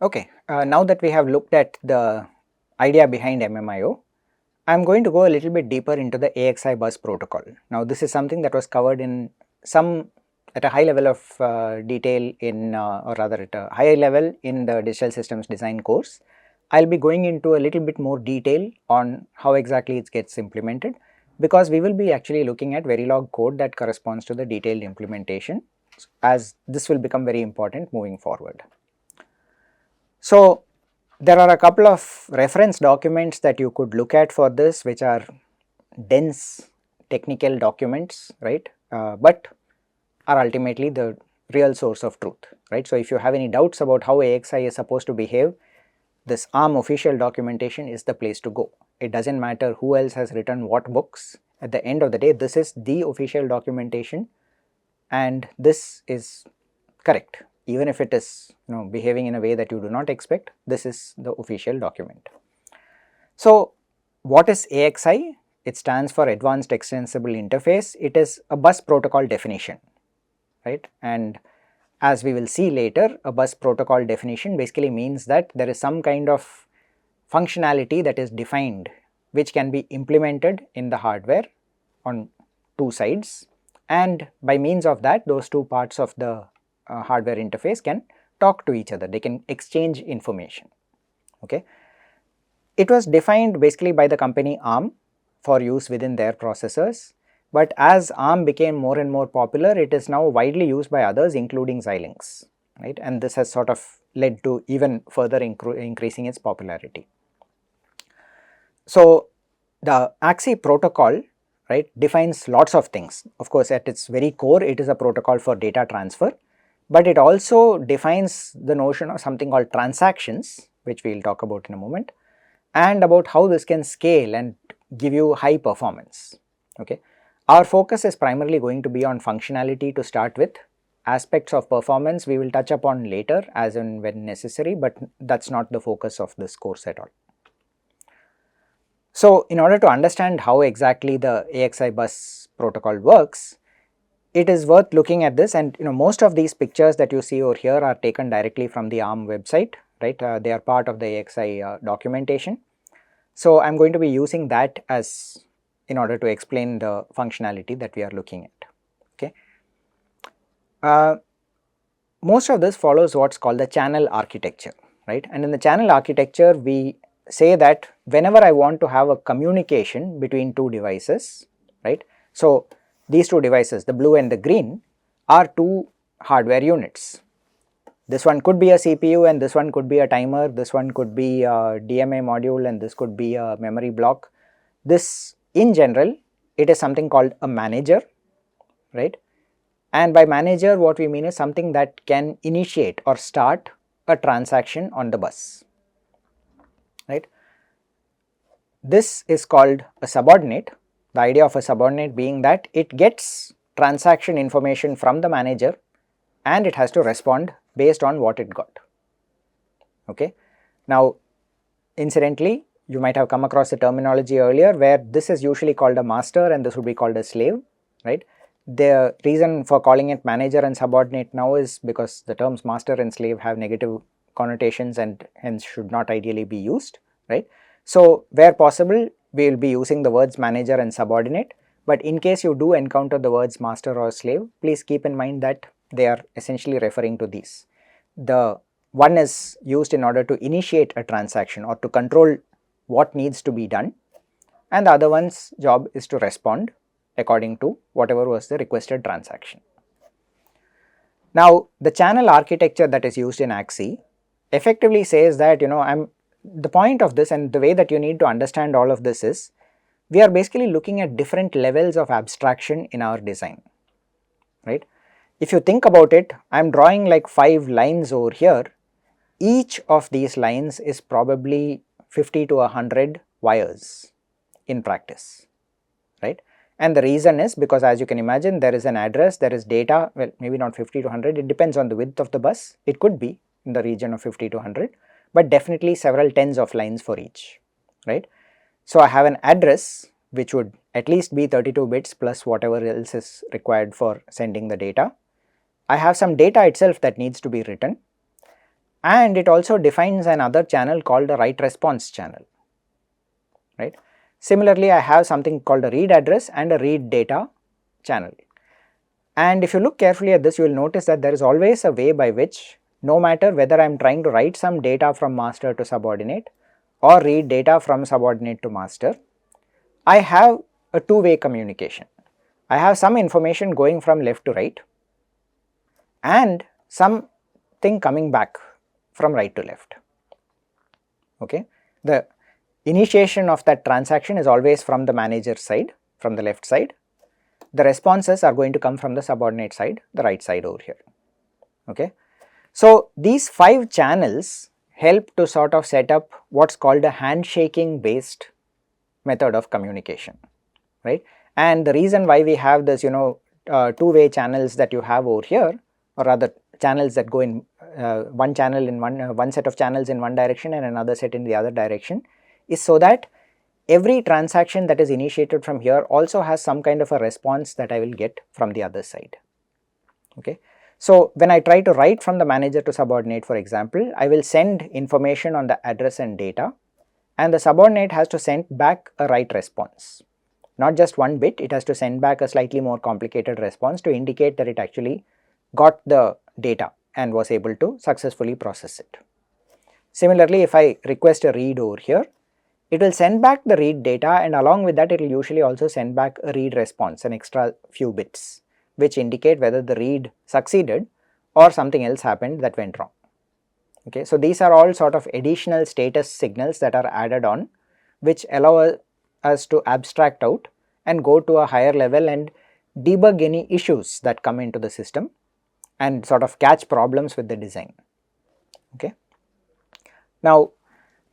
Okay, now that we have looked at the idea behind MMIO, I am going to go a little bit deeper into the AXI bus protocol. Now this is something that was covered in some at a high level of detail in or rather at a higher level in the digital systems design course. I will be going into a little bit more detail on how exactly it gets implemented, because we will be actually looking at Verilog code that corresponds to the detailed implementation, as this will become very important moving forward. So there are a couple of reference documents that you could look at for this, which are dense technical documents, right, but are ultimately the real source of truth, right. So if you have any doubts about how AXI is supposed to behave, this ARM official documentation is the place to go. It does not matter who else has written what books. At the end of the day, this is the official documentation and this is correct. Even if it is behaving in a way that you do not expect, this is the official document. So what is AXI? It stands for Advanced Extensible Interface. It is a bus protocol definition, right, and as we will see later, a bus protocol definition basically means that there is some kind of functionality that is defined which can be implemented in the hardware on two sides, and by means of that those two parts of the hardware interface can talk to each other, they can exchange information. Okay. It was defined basically by the company ARM for use within their processors, but as ARM became more and more popular, it is now widely used by others including Xilinx, right, and this has sort of led to even further increasing its popularity. So the AXI protocol, right, defines lots of things. Of course, at its very core it is a protocol for data transfer, but it also defines the notion of something called transactions, which we will talk about in a moment, and about how this can scale and give you high performance. Okay. Our focus is primarily going to be on functionality to start with. Aspects of performance we will touch upon later as and when necessary, but that is not the focus of this course at all. So in order to understand how exactly the AXI bus protocol works, it is worth looking at this, and most of these pictures that you see over here are taken directly from the ARM website, right, they are part of the AXI documentation. So I am going to be using that as in order to explain the functionality that we are looking at. Okay. Most of this follows what is called the channel architecture, right, and in the channel architecture we say that whenever I want to have a communication between two devices, right, so these two devices, the blue and the green, are two hardware units. This one could be a CPU and this one could be a timer, this one could be a DMA module and this could be a memory block. This in general, it is something called a manager, right, and by manager what we mean is something that can initiate or start a transaction on the bus, right. This is called a subordinate. The idea of a subordinate being that it gets transaction information from the manager and it has to respond based on what it got. Okay. Now incidentally, you might have come across the terminology earlier where this is usually called a master and this would be called a slave, right. The reason for calling it manager and subordinate now is because the terms master and slave have negative connotations and hence should not ideally be used, right. So where possible we will be using the words manager and subordinate, but in case you do encounter the words master or slave, please keep in mind that they are essentially referring to these. The one is used in order to initiate a transaction or to control what needs to be done, and the other one's job is to respond according to whatever was the requested transaction. Now the channel architecture that is used in AXI effectively says that the point of this and the way that you need to understand all of this is we are basically looking at different levels of abstraction in our design, right. If you think about it, I am drawing like 5 lines over here. Each of these lines is probably 50 to 100 wires in practice, right, and the reason is because as you can imagine there is an address, there is data, well maybe not 50 to 100, it depends on the width of the bus, it could be in the region of 50 to 100, but definitely several tens of lines for each, right. So I have an address which would at least be 32 bits plus whatever else is required for sending the data. I have some data itself that needs to be written. and it also defines another channel called the write response channel, right. Similarly, I have something called a read address and a read data channel. And if you look carefully at this, you will notice that there is always a way by which, no matter whether I am trying to write some data from master to subordinate or read data from subordinate to master, I have a two-way communication. I have some information going from left to right and something coming back from right to left. Okay. The initiation of that transaction is always from the manager side, from the left side. The responses are going to come from the subordinate side, the right side over here. Okay. So, these 5 channels help to sort of set up what's called a handshaking based method of communication, right. And the reason why we have this two-way channels that you have over here, or rather channels that go in one channel in one set of channels in one direction and another set in the other direction, is so that every transaction that is initiated from here also has some kind of a response that I will get from the other side. Okay. So, when I try to write from the manager to subordinate, for example, I will send information on the address and data, and the subordinate has to send back a write response. Not just one bit, it has to send back a slightly more complicated response to indicate that it actually got the data and was able to successfully process it. Similarly, if I request a read over here, it will send back the read data, and along with that it will usually also send back a read response, an extra few bits, which indicate whether the read succeeded or something else happened that went wrong. Okay. So, these are all sort of additional status signals that are added on, which allow us to abstract out and go to a higher level and debug any issues that come into the system and sort of catch problems with the design. Okay. Now,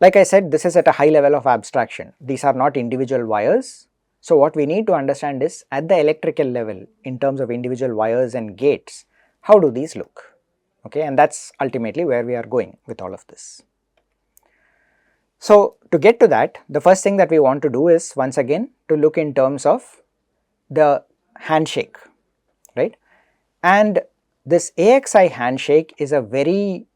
like I said, this is at a high level of abstraction. These are not individual wires. So, what we need to understand is at the electrical level, in terms of individual wires and gates, how do these look? Okay, and that is ultimately where we are going with all of this. So, to get to that, the first thing that we want to do is once again to look in terms of the handshake, right. And this AXI handshake is a very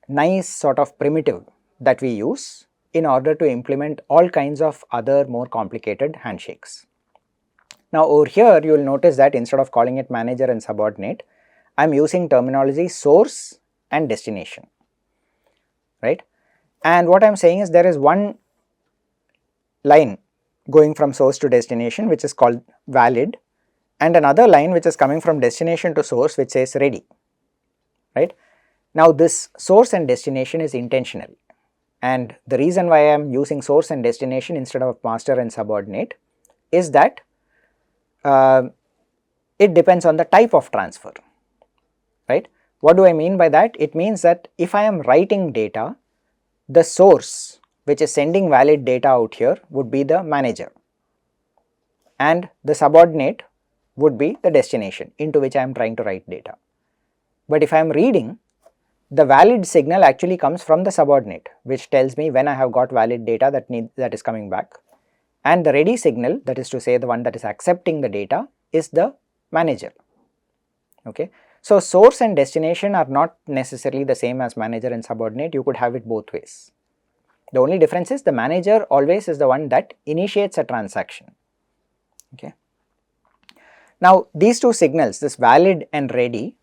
nice sort of primitive that we use in order to implement all kinds of other more complicated handshakes. Now, over here you will notice that instead of calling it manager and subordinate, I am using terminology source and destination, right. And what I am saying is there is one line going from source to destination which is called valid, and another line which is coming from destination to source which says ready, right. Now, this source and destination is intentional, and the reason why I am using source and destination instead of master and subordinate is that it depends on the type of transfer, right. What do I mean by that? It means that if I am writing data, the source which is sending valid data out here would be the manager, and the subordinate would be the destination into which I am trying to write data. But if I am reading, the valid signal actually comes from the subordinate, which tells me when I have got valid data that is coming back, and the ready signal, that is to say the one that is accepting the data, is the manager. Okay. So, source and destination are not necessarily the same as manager and subordinate, you could have it both ways. The only difference is the manager always is the one that initiates a transaction. Okay. Now, these two signals, this valid and ready,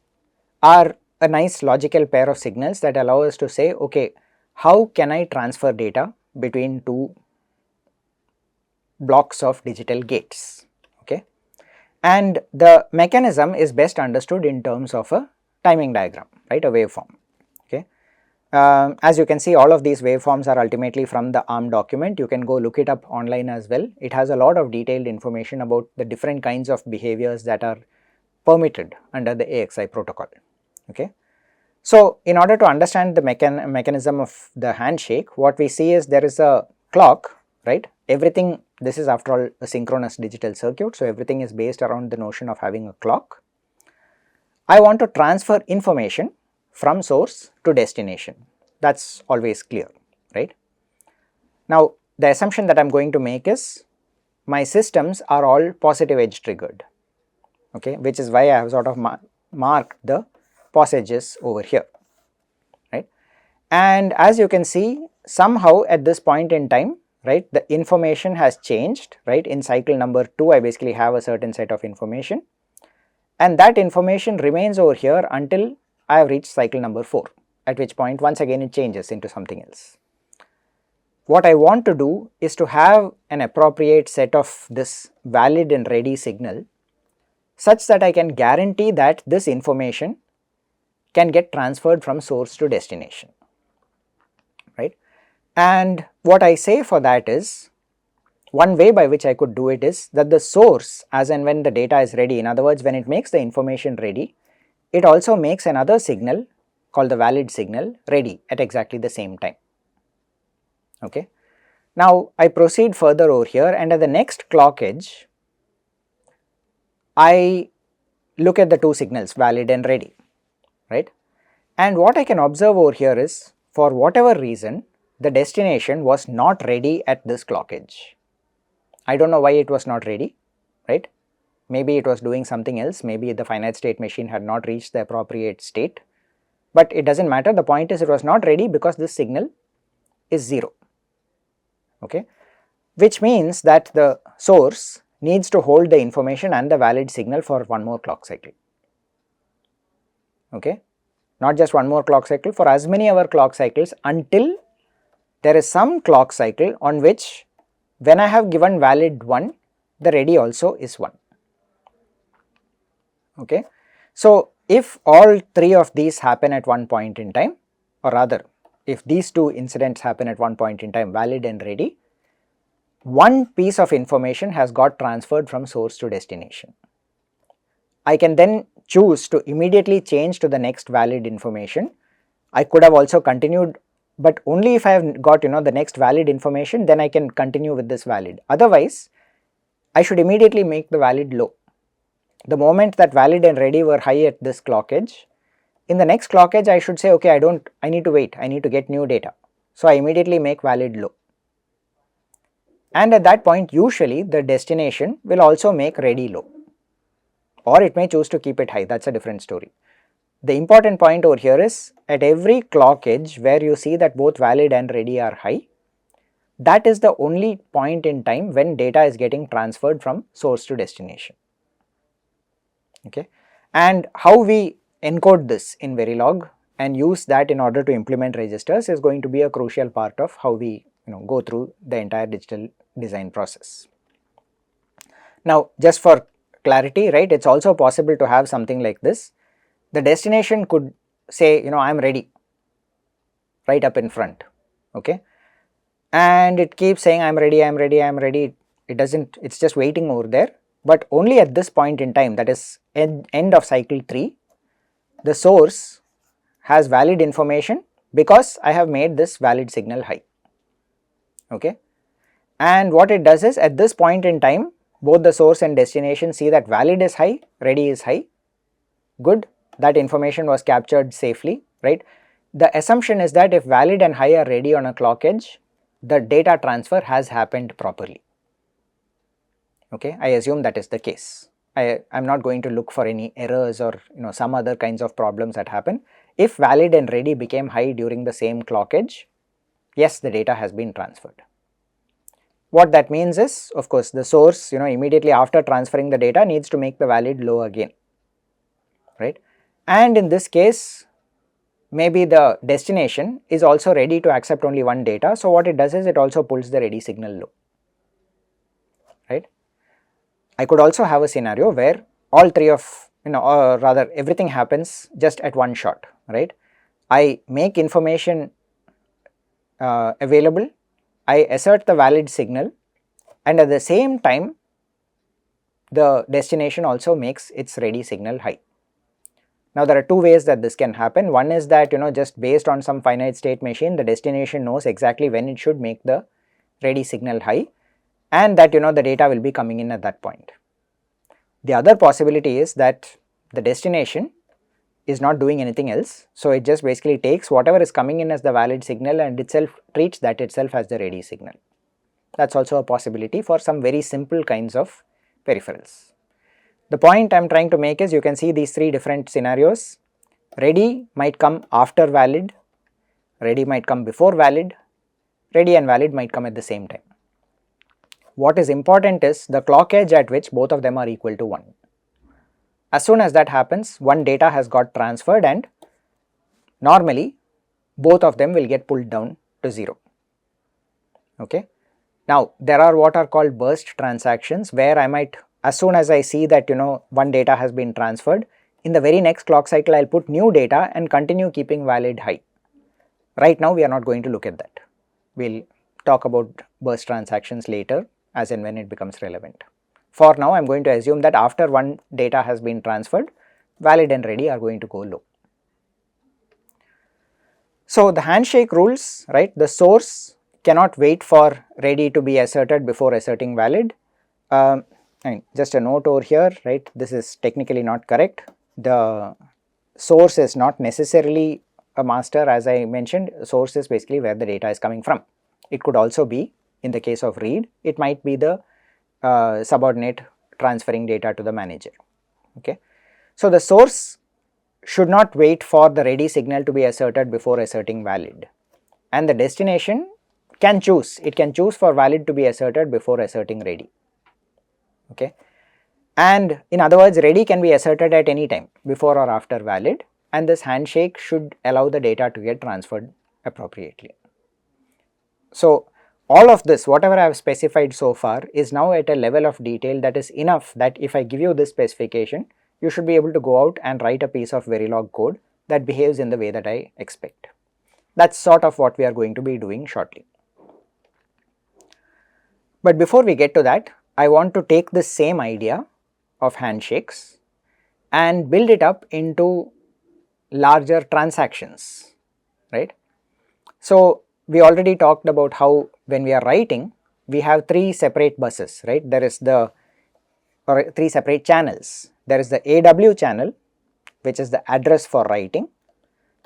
are a nice logical pair of signals that allow us to say, okay, how can I transfer data between two blocks of digital gates, okay. And the mechanism is best understood in terms of a timing diagram, right, a waveform, okay. As you can see, all of these waveforms are ultimately from the ARM document. You can go look it up online as well. It has a lot of detailed information about the different kinds of behaviors that are permitted under the AXI protocol, okay. So, in order to understand the mechanism of the handshake, what we see is there is a clock, right. Everything, this is after all a synchronous digital circuit, so everything is based around the notion of having a clock. I want to transfer information from source to destination, that is always clear, right. Now, the assumption that I am going to make is my systems are all positive edge triggered, okay, which is why I have sort of marked the POS edges over here, right. And as you can see, somehow at this point in time, right, the information has changed, right. In cycle number 2, I basically have a certain set of information, and that information remains over here until I have reached cycle number 4, at which point once again it changes into something else. What I want to do is to have an appropriate set of this valid and ready signal such that I can guarantee that this information can get transferred from source to destination, right. And what I say for that is, one way by which I could do it is that the source, as and when the data is ready, in other words when it makes the information ready, it also makes another signal called the valid signal ready at exactly the same time. Okay. Now I proceed further over here, and at the next clock edge I look at the two signals, valid and ready, right. And what I can observe over here is, for whatever reason the destination was not ready at this clock edge. I do not know why it was not ready, right. Maybe it was doing something else, maybe the finite state machine had not reached the appropriate state, but it does not matter. The point is it was not ready because this signal is 0, okay, which means that the source needs to hold the information and the valid signal for one more clock cycle, okay, not just one more clock cycle, for as many other clock cycles until there is some clock cycle on which when I have given valid 1, the ready also is 1, okay. So if all three of these happen at one point in time, or rather if these two incidents happen at one point in time, valid and ready, one piece of information has got transferred from source to destination. I can then choose to immediately change to the next valid information. I could have also continued, but only if I have got the next valid information, then I can continue with this valid. Otherwise I should immediately make the valid low. The moment that valid and ready were high at this clock edge, in the next clock edge I should say, okay, I need to wait, I need to get new data. So I immediately make valid low, and at that point usually the destination will also make ready low, or it may choose to keep it high, that is a different story. The important point over here is, at every clock edge where you see that both valid and ready are high, that is the only point in time when data is getting transferred from source to destination, okay. And how we encode this in Verilog and use that in order to implement registers is going to be a crucial part of how we go through the entire digital design process. Now just for clarity, right, it is also possible to have something like this. The destination could say I am ready right up in front, okay, and it keeps saying I am ready, I am ready, I am ready. It doesn't, it is just waiting over there, but only at this point in time, that is end of cycle 3, the source has valid information because I have made this valid signal high, okay. And what it does is, at this point in time both the source and destination see that valid is high, ready is high, good, that information was captured safely, right. The assumption is that if valid and high are ready on a clock edge, the data transfer has happened properly, okay. I assume that is the case. I am not going to look for any errors or some other kinds of problems that happen. If valid and ready became high during the same clock edge, yes, the data has been transferred. What that means is, of course, the source immediately after transferring the data needs to make the valid low again, right. And in this case maybe the destination is also ready to accept only one data, so what it does is it also pulls the ready signal low, right. I could also have a scenario where all three of or rather everything happens just at one shot, right. I make information available, I assert the valid signal, and at the same time the destination also makes its ready signal high. Now there are two ways that this can happen. One is that just based on some finite state machine, the destination knows exactly when it should make the ready signal high, and that the data will be coming in at that point. The other possibility is that the destination is not doing anything else, so it just basically takes whatever is coming in as the valid signal and itself treats that itself as the ready signal. That is also a possibility for some very simple kinds of peripherals. The point I am trying to make is, you can see these three different scenarios. Ready might come after valid, ready might come before valid, ready and valid might come at the same time. What is important is the clock edge at which both of them are equal to 1. As soon as that happens, one data has got transferred and normally both of them will get pulled down to 0. Okay. Now, there are what are called burst transactions, where I might, as soon as I see that one data has been transferred, in the very next clock cycle I will put new data and continue keeping valid high. Right now we are not going to look at that. We will talk about burst transactions later as and when it becomes relevant. For now I am going to assume that after one data has been transferred, valid and ready are going to go low. So, the handshake rules, right, the source cannot wait for ready to be asserted before asserting valid. And just a note over here, right, this is technically not correct. The source is not necessarily a master, as I mentioned. Source is basically where the data is coming from. It could also be, in the case of read, it might be the subordinate transferring data to the manager. Okay. So, the source should not wait for the ready signal to be asserted before asserting valid, and the destination can choose, it can choose for valid to be asserted before asserting ready. Okay. And in other words, ready can be asserted at any time before or after valid, and this handshake should allow the data to get transferred appropriately. So, all of this, whatever I have specified so far, is now at a level of detail that is enough that if I give you this specification, you should be able to go out and write a piece of Verilog code that behaves in the way that I expect. That is sort of what we are going to be doing shortly. But before we get to that, I want to take this same idea of handshakes and build it up into larger transactions, right. So, we already talked about how when we are writing, we have 3 separate buses, right. There is the, or 3 separate channels. There is the AW channel, which is the address for writing.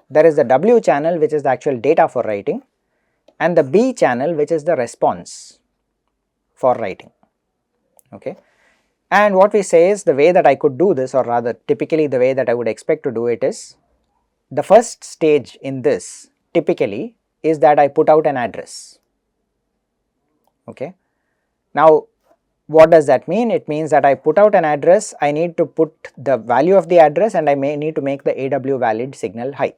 There is the W channel, which is the actual data for writing, and the B channel, which is the response for writing. Okay. And what we say is, the way that I could do this, or rather typically the way that I would expect to do it, is the first stage in this typically is that I put out an address. Okay. Now, what does that mean? It means that I put out an address, I need to put the value of the address, and I may need to make the AW valid signal high.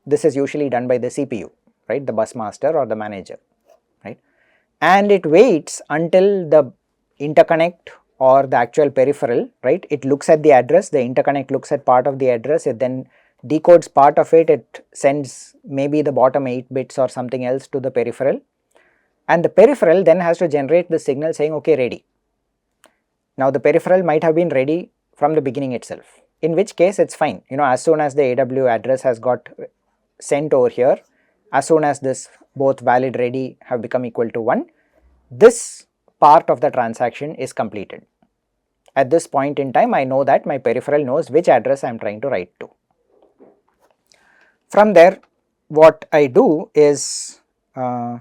This is usually done by the CPU, right, the bus master or the manager, right, and it waits until the interconnect or the actual peripheral, right, it looks at the address, the interconnect looks at part of the address, it then decodes part of it, it sends maybe the bottom 8 bits or something else to the peripheral, and the peripheral then has to generate the signal saying, okay, ready. Now, the peripheral might have been ready from the beginning itself, in which case it is fine, as soon as the AW address has got sent over here, as soon as this both valid ready have become equal to 1, this part of the transaction is completed. At this point in time, I know that my peripheral knows which address I am trying to write to. From there, what I do is, so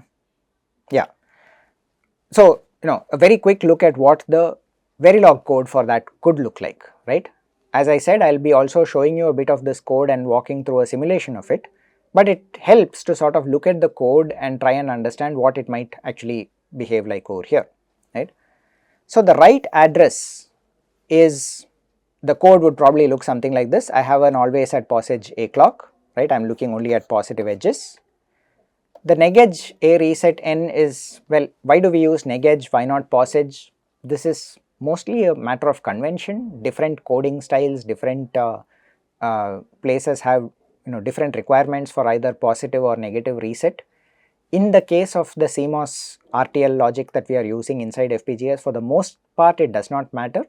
a very quick look at what the Verilog code for that could look like, right. As I said, I will be also showing you a bit of this code and walking through a simulation of it, but it helps to sort of look at the code and try and understand what it might actually behave like over here, right. So, the write address is, the code would probably look something like this. I have an always at POS a clock, right, I am looking only at positive edges. The negedge a reset n is, well, why do we use negedge, why not POS? This is mostly a matter of convention. Different coding styles, different places have different requirements for either positive or negative reset. In the case of the CMOS RTL logic that we are using inside FPGAs, for the most part it does not matter,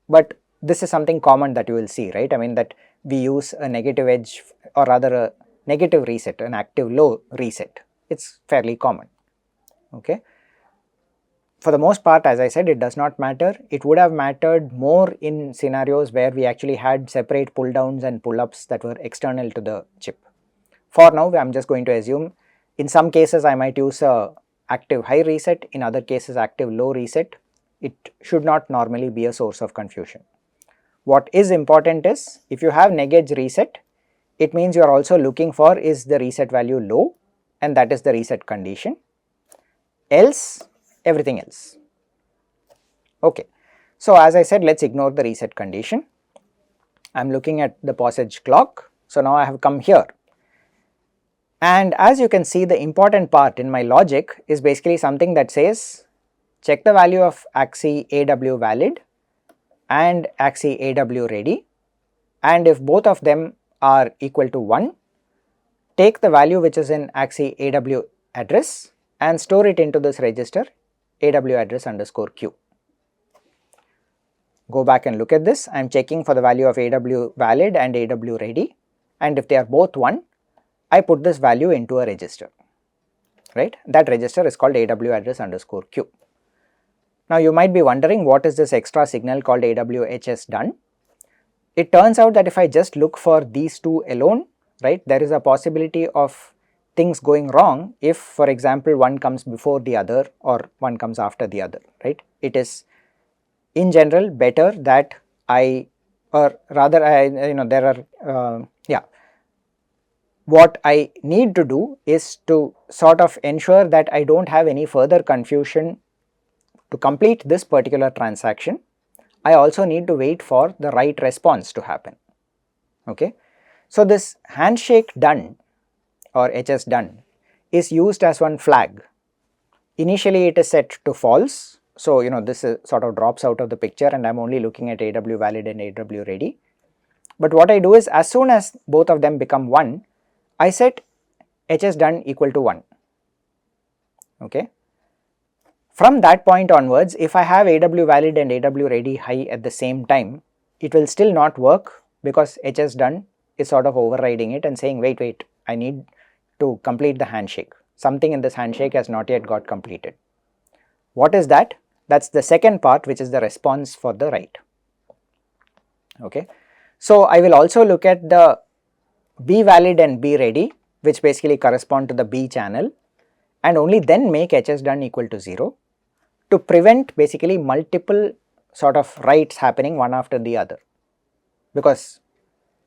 but this is something common that you will see, right. I mean that we use a negative edge, or rather a negative reset, an active low reset, it is fairly common. Okay. For the most part, as I said, it does not matter. It would have mattered more in scenarios where we actually had separate pull downs and pull ups that were external to the chip. For now, I am just going to assume, in some cases I might use a active high reset, in other cases active low reset. It should not normally be a source of confusion. What is important is, if you have negedge reset, it means you are also looking for is the reset value low, and that is the reset condition, else everything else. Okay. So, as I said, let us ignore the reset condition. I am looking at the posage clock. So, now I have come here, and as you can see, the important part in my logic is basically something that says check the value of AXI AW valid and AXI AW ready, and if both of them are equal to 1, take the value which is in AXI AW address and store it into this register AW address underscore Q. Go back and look at this. I am checking for the value of AW valid and AW ready, and if they are both 1, I put this value into a register, right. That register is called AW address underscore Q. Now you might be wondering what is this extra signal called AWHS done. It turns out that if I just look for these two alone, right, there is a possibility of things going wrong if, for example, one comes before the other or one comes after the other, right. It is in general better that I, or rather I, there are what I need to do is to sort of ensure that I do not have any further confusion to complete this particular transaction. I also need to wait for the right response to happen. Okay. So, this handshake done or HS done is used as one flag. Initially it is set to false. So, this sort of drops out of the picture and I am only looking at AW valid and AW ready. But what I do is as soon as both of them become 1, I set HS done equal to 1. Okay. From that point onwards, if I have AW valid and AW ready high at the same time, it will still not work because HS done is sort of overriding it and saying wait, I need to complete the handshake. Something in this handshake has not yet got completed. What is that? That is the second part, which is the response for the write. Okay. So, I will also look at the B valid and B ready, which basically correspond to the B channel, and only then make HS done equal to 0 to prevent basically multiple sort of writes happening one after the other, because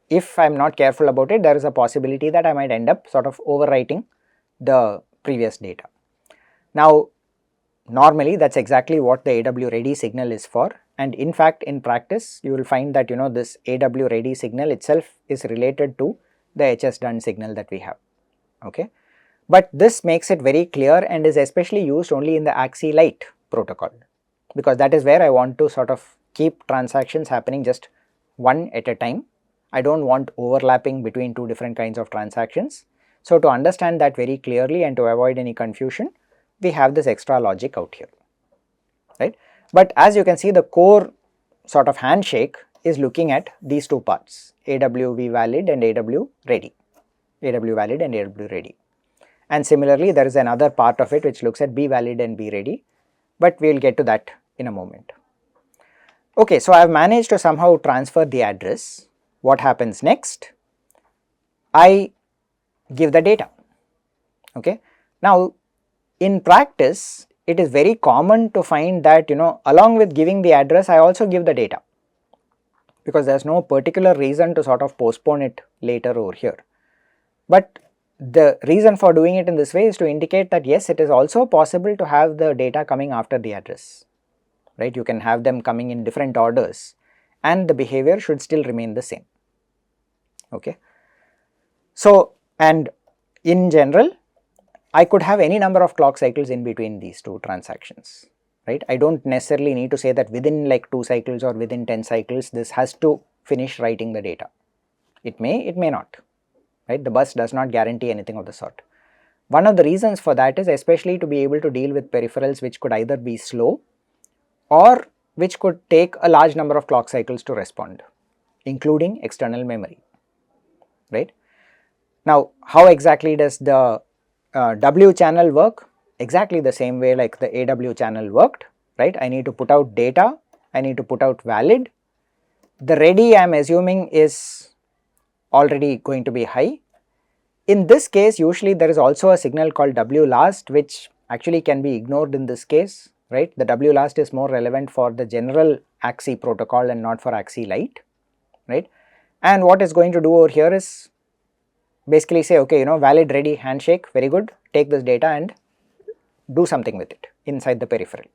if I am not careful about it, there is a possibility that I might end up sort of overwriting the previous data. Now normally that is exactly what the AW ready signal is for, and in fact in practice you will find that this AW ready signal itself is related to the HS done signal that we have. Okay. But this makes it very clear and is especially used only in the AXI Lite protocol, because that is where I want to sort of keep transactions happening just one at a time. I do not want overlapping between two different kinds of transactions. So, to understand that very clearly and to avoid any confusion, we have this extra logic out here, right. But as you can see, the core sort of handshake is looking at these two parts, AW valid and AW ready, AW valid and AW ready. And similarly, there is another part of it which looks at B valid and B ready, but we will get to that in a moment. Okay, so I have managed to somehow transfer the address. What happens next? I give the data. Okay. Now, in practice, it is very common to find that along with giving the address, I also give the data, because there is no particular reason to sort of postpone it later over here. But the reason for doing it in this way is to indicate that yes, it is also possible to have the data coming after the address, right. You can have them coming in different orders and the behavior should still remain the same. Okay. So, and in general, I could have any number of clock cycles in between these two transactions, right. I do not necessarily need to say that within like 2 cycles or within 10 cycles this has to finish writing the data. It may not, right. The bus does not guarantee anything of the sort. One of the reasons for that is especially to be able to deal with peripherals which could either be slow or which could take a large number of clock cycles to respond, including external memory, right. Now, how exactly does the W channel work? Exactly the same way like the AW channel worked, right. I need to put out data, I need to put out valid. The ready I am assuming is already going to be high. In this case, usually there is also a signal called W last, which actually can be ignored in this case, right. The W last is more relevant for the general AXI protocol and not for AXI Lite, right. And what is going to do over here is basically say, okay, valid ready handshake, very good, take this data and do something with it inside the peripheral.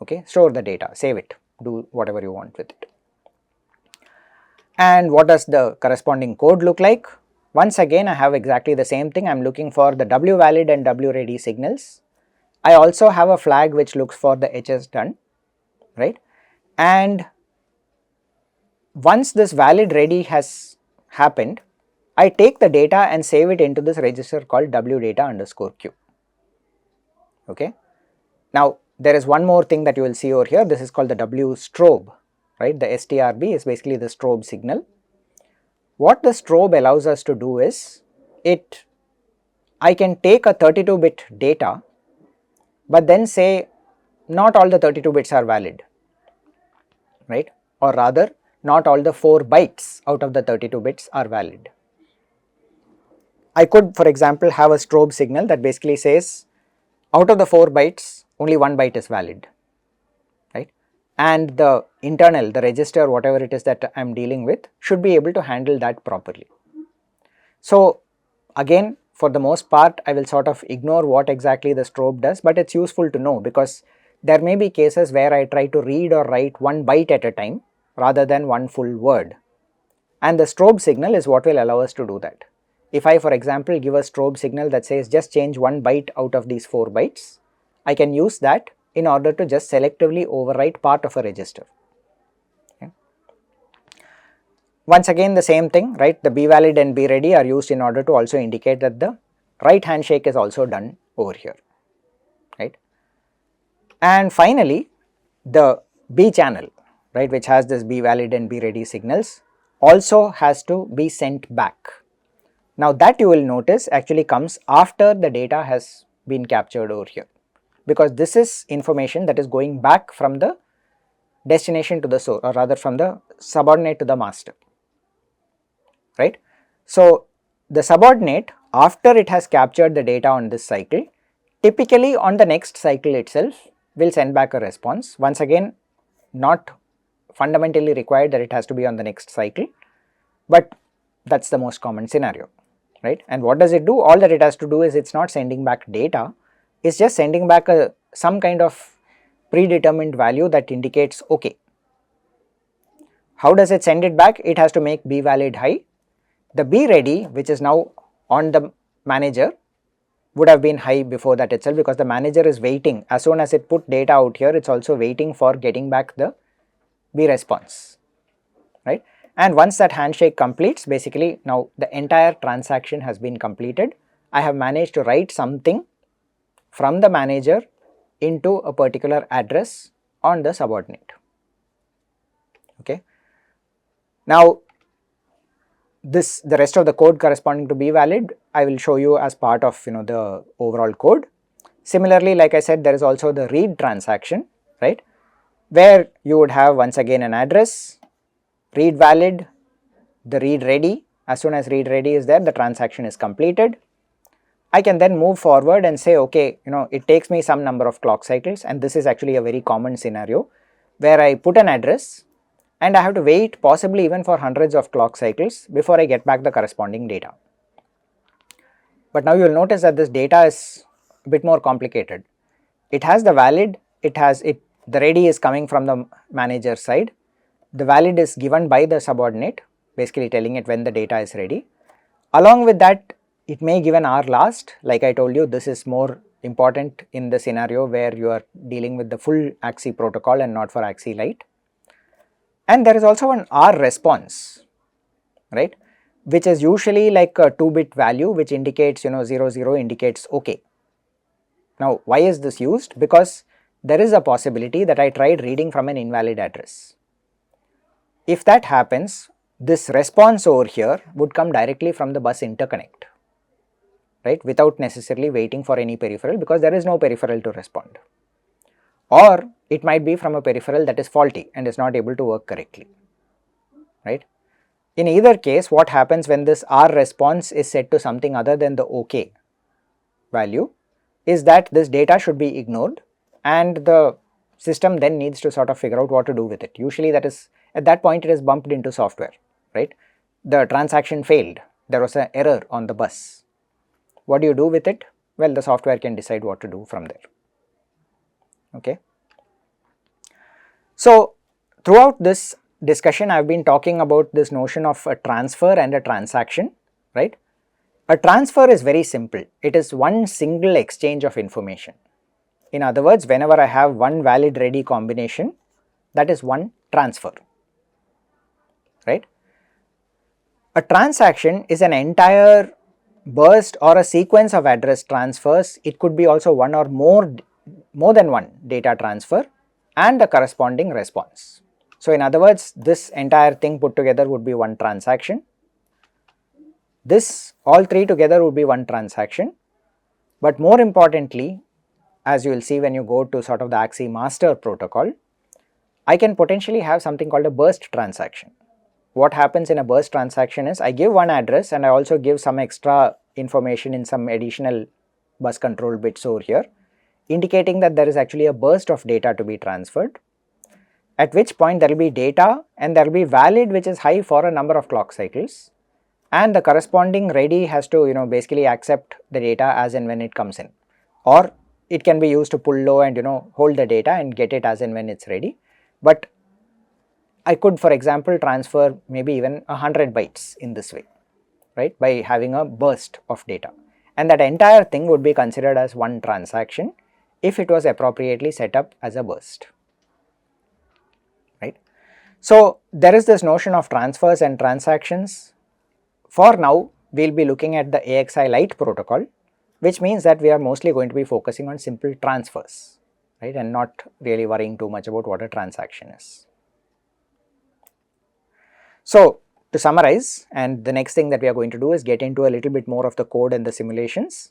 Okay, store the data, save it, do whatever you want with it. And what does the corresponding code look like? Once again, I have exactly the same thing. I am looking for the W valid and W ready signals. I also have a flag which looks for the HS done, right? And once this valid ready has happened, I take the data and save it into this register called wdata_q. Okay. Now there is one more thing that you will see over here. This is called the W strobe, right? The STRB is basically the strobe signal. What the strobe allows us to do is, I can take a 32-bit data, but then say not all the 32 bits are valid, right? Or rather, not all the 4 bytes out of the 32 bits are valid. I could, for example, have a strobe signal that basically says out of the 4 bytes, only 1 byte is valid, right? And the internal, the register, whatever it is that I am dealing with, should be able to handle that properly. So again, for the most part, I will sort of ignore what exactly the strobe does, but it is useful to know, because there may be cases where I try to read or write 1 byte at a time rather than 1 full word, and the strobe signal is what will allow us to do that. If I, for example, give a strobe signal that says just change 1 byte out of these 4 bytes, I can use that in order to just selectively overwrite part of a register. Okay. Once again, the same thing, right? The B valid and B ready are used in order to also indicate that the right handshake is also done over here, right? And finally, the B channel, right, which has this B valid and B ready signals, also has to be sent back. Now that you will notice actually comes after the data has been captured over here, because this is information that is going back from the destination to the source, or rather from the subordinate to the master, right. So the subordinate, after it has captured the data on this cycle, typically on the next cycle itself will send back a response. Once again, not fundamentally required that it has to be on the next cycle, but that is the most common scenario, right. And what does it do? All that it has to do is, it is not sending back data, it is just sending back some kind of predetermined value that indicates okay. How does it send it back? It has to make B valid high. The B ready, which is now on the manager, would have been high before that itself, because the manager is waiting. As soon as it put data out here, it is also waiting for getting back the B response, right. And once that handshake completes, basically now the entire transaction has been completed. I have managed to write something from the manager into a particular address on the subordinate. Okay. Now the rest of the code corresponding to B valid, I will show you as part of the overall code. Similarly, like I said, there is also the read transaction, right, where you would have once again an address, read valid, the read ready. As soon as read ready is there, the transaction is completed. I can then move forward and say, okay, it takes me some number of clock cycles, and this is actually a very common scenario where I put an address and I have to wait possibly even for hundreds of clock cycles before I get back the corresponding data. But now you will notice that this data is a bit more complicated. It has the valid, the ready is coming from the manager side, the valid is given by the subordinate, basically telling it when the data is ready. Along with that, it may give an R last. Like I told you, this is more important in the scenario where you are dealing with the full AXI protocol and not for AXI Lite. And there is also an R response, right, which is usually like a 2-bit value which indicates 00 indicates okay. Now why is this used? Because there is a possibility that I tried reading from an invalid address. If that happens, this response over here would come directly from the bus interconnect, right, without necessarily waiting for any peripheral, because there is no peripheral to respond. Or it might be from a peripheral that is faulty and is not able to work correctly, right. In either case, what happens when this R response is set to something other than the OK value is that this data should be ignored, and the system then needs to sort of figure out what to do with it. Usually that is, at that point it is bumped into software, right. The transaction failed, there was an error on the bus. What do you do with it? Well, the software can decide what to do from there. Okay. So, throughout this discussion I have been talking about this notion of a transfer and a transaction, right. A transfer is very simple, it is one single exchange of information. In other words, whenever I have one valid ready combination, that is one transfer, right. A transaction is an entire burst or a sequence of address transfers. It could be also one or more than one data transfer and the corresponding response. So, in other words, this entire thing put together would be one transaction. This all three together would be one transaction, but more importantly, as you will see when you go to sort of the AXI master protocol, I can potentially have something called a burst transaction. What happens in a burst transaction is I give one address and I also give some extra information in some additional bus control bits over here, indicating that there is actually a burst of data to be transferred, at which point there will be data and there will be valid which is high for a number of clock cycles, and the corresponding ready has to basically accept the data as and when it comes in, or it can be used to pull low and hold the data and get it as and when it is ready. But I could, for example, transfer maybe even 100 bytes in this way, right, by having a burst of data, and that entire thing would be considered as one transaction if it was appropriately set up as a burst, right. So, there is this notion of transfers and transactions. For now, we will be looking at the AXI Lite protocol, which means that we are mostly going to be focusing on simple transfers, right, and not really worrying too much about what a transaction is. So, to summarize, and the next thing that we are going to do is get into a little bit more of the code and the simulations.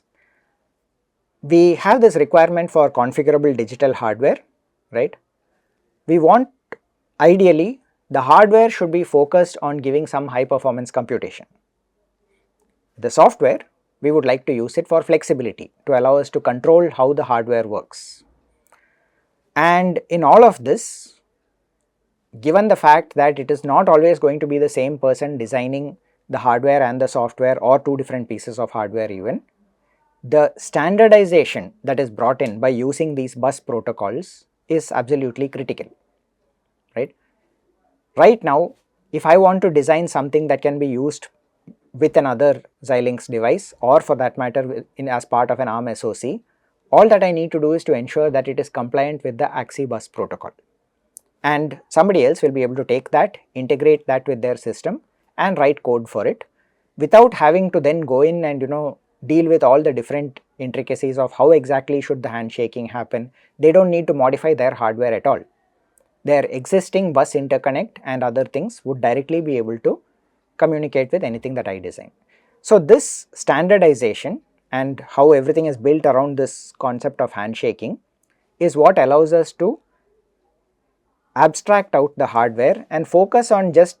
We have this requirement for configurable digital hardware, right. We want ideally the hardware should be focused on giving some high performance computation. The software, we would like to use it for flexibility to allow us to control how the hardware works. And in all of this, given the fact that it is not always going to be the same person designing the hardware and the software, or two different pieces of hardware even, the standardization that is brought in by using these bus protocols is absolutely critical, right. Right now, if I want to design something that can be used with another Xilinx device, or for that matter as part of an ARM SoC, all that I need to do is to ensure that it is compliant with the AXI bus protocol, and somebody else will be able to take that, integrate that with their system and write code for it without having to then go in and deal with all the different intricacies of how exactly should the handshaking happen. They do not need to modify their hardware at all. Their existing bus interconnect and other things would directly be able to communicate with anything that I design. So, this standardization and how everything is built around this concept of handshaking is what allows us to abstract out the hardware and focus on just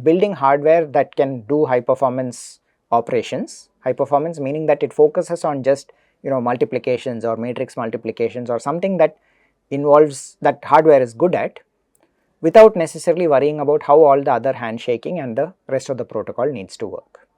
building hardware that can do high performance operations. High performance meaning that it focuses on just multiplications or matrix multiplications or something that involves that hardware is good at, without necessarily worrying about how all the other handshaking and the rest of the protocol needs to work.